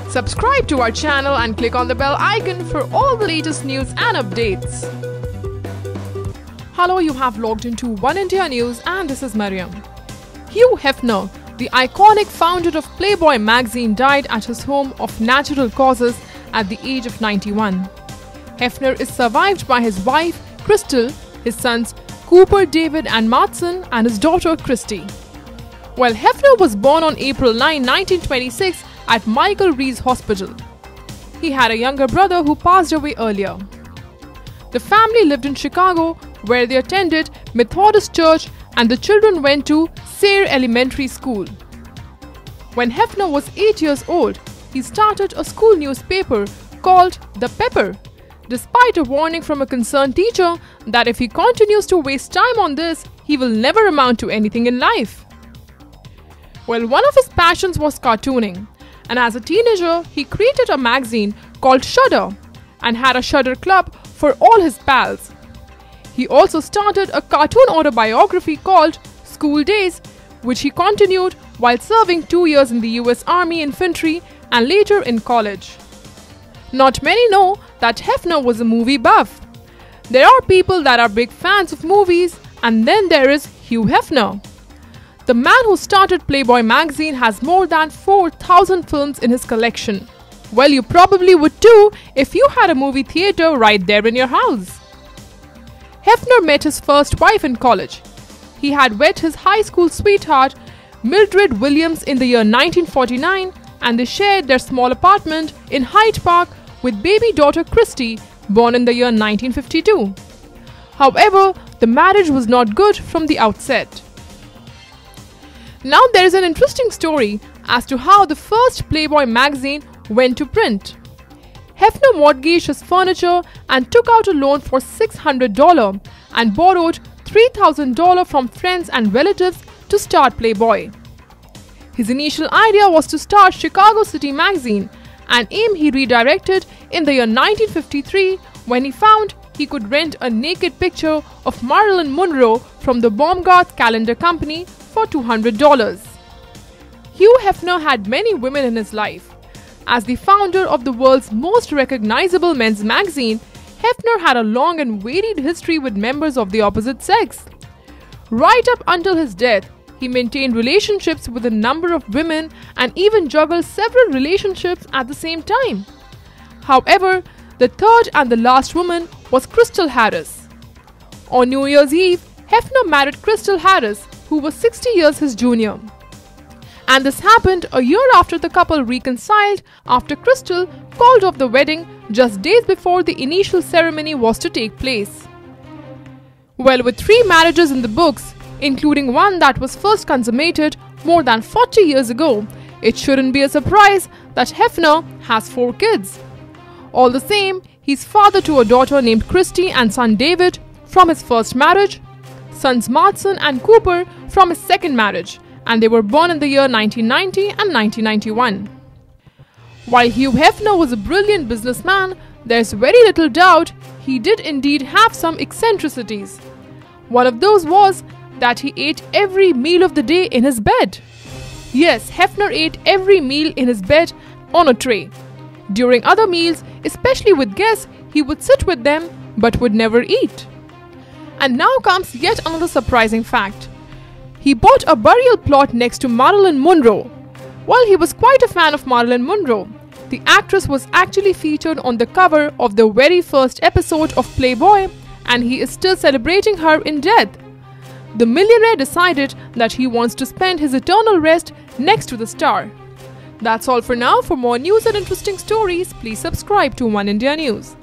Subscribe to our channel and click on the bell icon for all the latest news and updates. Hello, you have logged into Oneindia News and this is Mariam. Hugh Hefner, the iconic founder of Playboy magazine, died at his home of natural causes at the age of 91. Hefner is survived by his wife, Christie, his sons, Cooper, David and Marston, and his daughter, Christie. Well, Hefner was born on April 9, 1926 at Michael Reese Hospital. He had a younger brother who passed away earlier. The family lived in Chicago, where they attended Methodist Church and the children went to Sayre Elementary School. When Hefner was 8 years old, he started a school newspaper called The Pepper, despite a warning from a concerned teacher that if he continues to waste time on this, he will never amount to anything in life. Well, one of his passions was cartooning, and as a teenager, he created a magazine called Shudder and had a Shudder club for all his pals. He also started a cartoon autobiography called School Days, which he continued while serving 2 years in the US Army Infantry and later in college. Not many know that Hefner was a movie buff. There are people that are big fans of movies, and then there is Hugh Hefner. The man who started Playboy magazine has more than 4,000 films in his collection. Well, you probably would too if you had a movie theater right there in your house. Hefner met his first wife in college. He had wed his high school sweetheart, Mildred Williams, in the year 1949, and they shared their small apartment in Hyde Park with baby daughter Christie, born in the year 1952. However, the marriage was not good from the outset. Now there is an interesting story as to how the first Playboy magazine went to print. Hefner mortgaged his furniture and took out a loan for $600 and borrowed $3,000 from friends and relatives to start Playboy. His initial idea was to start Chicago City magazine, an aim he redirected in the year 1953 when he found he could rent a naked picture of Marilyn Monroe from the Baumgart Calendar Company for $200. Hugh Hefner had many women in his life. As the founder of the world's most recognizable men's magazine, Hefner had a long and varied history with members of the opposite sex. Right up until his death, he maintained relationships with a number of women and even juggled several relationships at the same time. However, the third and the last woman was Crystal Harris. On New Year's Eve, Hefner married Crystal Harris, who was 60 years his junior. And this happened a year after the couple reconciled after Crystal called off the wedding just days before the initial ceremony was to take place. Well, with 3 marriages in the books, including one that was first consummated more than 40 years ago, it shouldn't be a surprise that Hefner has 4 kids. All the same, he's father to a daughter named Christie and son David from his first marriage, sons Marston and Cooper from his second marriage, and they were born in the year 1990 and 1991. While Hugh Hefner was a brilliant businessman, there's very little doubt he did indeed have some eccentricities. One of those was that he ate every meal of the day in his bed. Yes, Hefner ate every meal in his bed on a tray. During other meals, especially with guests, he would sit with them but would never eat. And now comes yet another surprising fact. He bought a burial plot next to Marilyn Monroe. Well, he was quite a fan of Marilyn Monroe. The actress was actually featured on the cover of the very first episode of Playboy, and he is still celebrating her in death. The millionaire decided that he wants to spend his eternal rest next to the star. That's all for now. For more news and interesting stories, please subscribe to Oneindia News.